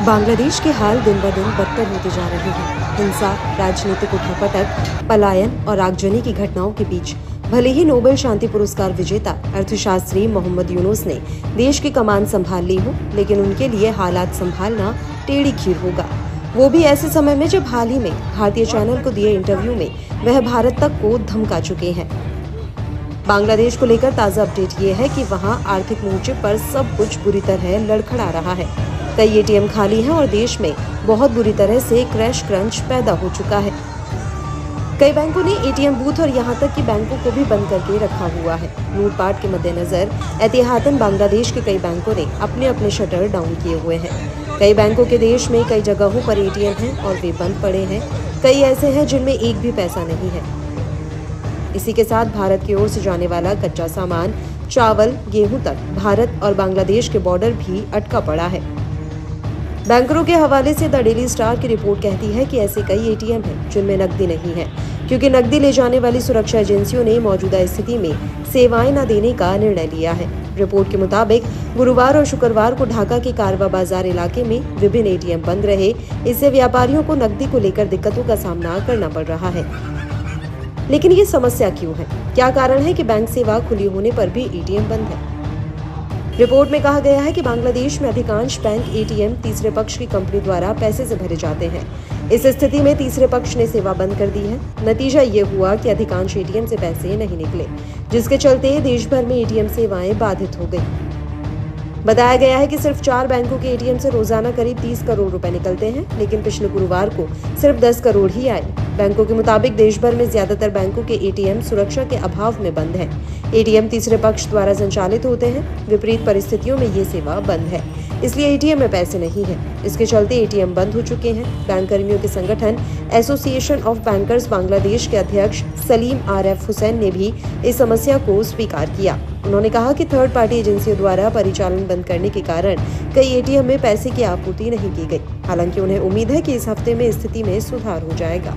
बांग्लादेश के हाल दिन ब दिन बदतर होते जा रहे हैं। हिंसा, राजनीतिक उठापटक, पलायन और आगजनी की घटनाओं के बीच भले ही नोबेल शांति पुरस्कार विजेता अर्थशास्त्री मोहम्मद यूनुस ने देश की कमान संभाल ली हो, लेकिन उनके लिए हालात संभालना टेढ़ी खीर होगा। वो भी ऐसे समय में जब हाल ही में भारतीय चैनल को दिए इंटरव्यू में वह भारत तक को धमका चुके हैं। बांग्लादेश को लेकर ताज़ा अपडेट ये है कि वहां आर्थिक मोर्चे पर सब कुछ बुरी तरह लड़खड़ा रहा है। कई एटीएम खाली हैं और देश में बहुत बुरी तरह से क्रैश क्रंच पैदा हो चुका है। कई बैंकों ने एटीएम बूथ और यहां तक कि बैंकों को भी बंद करके रखा हुआ है। लूटपाट के मद्देनजर एहतियातन बांग्लादेश के कई बैंकों ने अपने अपने शटर डाउन किए हुए हैं। कई बैंकों के देश में कई जगहों पर एटीएम हैं और वे बंद पड़े हैं। कई ऐसे हैं जिनमें एक भी पैसा नहीं है। इसी के साथ भारत की ओर से जाने वाला कच्चा सामान, चावल, गेहूं तक भारत और बांग्लादेश के बॉर्डर भी अटका पड़ा है। बैंकरों के हवाले से द डेली स्टार की रिपोर्ट कहती है कि ऐसे कई एटीएम हैं जिनमें नकदी नहीं है, क्योंकि नकदी ले जाने वाली सुरक्षा एजेंसियों ने मौजूदा स्थिति में सेवाएं न देने का निर्णय लिया है। रिपोर्ट के मुताबिक गुरुवार और शुक्रवार को ढाका के कारवा बाजार इलाके में विभिन्न एटीएम बंद रहे। इससे व्यापारियों को नकदी को लेकर दिक्कतों का सामना करना पड़ रहा है। लेकिन ये समस्या क्यों है? क्या कारण है कि बैंक सेवा खुली होने पर भी एटीएम बंद है? रिपोर्ट में कहा गया है कि बांग्लादेश में अधिकांश बैंक एटीएम तीसरे पक्ष की कंपनी द्वारा पैसे से भरे जाते हैं। इस स्थिति में तीसरे पक्ष ने सेवा बंद कर दी है। नतीजा ये हुआ कि अधिकांश एटीएम से पैसे नहीं निकले, जिसके चलते देश भर में एटीएम सेवाएं बाधित हो गई। बताया गया है कि सिर्फ 4 बैंकों के एटीएम से रोजाना करीब 30 करोड़ रुपए निकलते हैं, लेकिन पिछले गुरुवार को सिर्फ 10 करोड़ ही आए। बैंकों के मुताबिक देश भर में ज्यादातर बैंकों के एटीएम सुरक्षा के अभाव में बंद हैं। एटीएम तीसरे पक्ष द्वारा संचालित होते हैं। विपरीत परिस्थितियों में ये सेवा बंद है, इसलिए एटीएम में पैसे नहीं है। इसके चलते एटीएम बंद हो चुके हैं। बैंक कर्मियों के संगठन एसोसिएशन ऑफ बैंकर्स बांग्लादेश के अध्यक्ष सलीम RF हुसैन ने भी इस समस्या को स्वीकार किया। उन्होंने कहा कि थर्ड पार्टी एजेंसियों द्वारा परिचालन बंद करने के कारण कई एटीएम में पैसे की आपूर्ति नहीं की गई। हालांकि उन्हें उम्मीद है कि इस हफ्ते में स्थिति में सुधार हो जाएगा।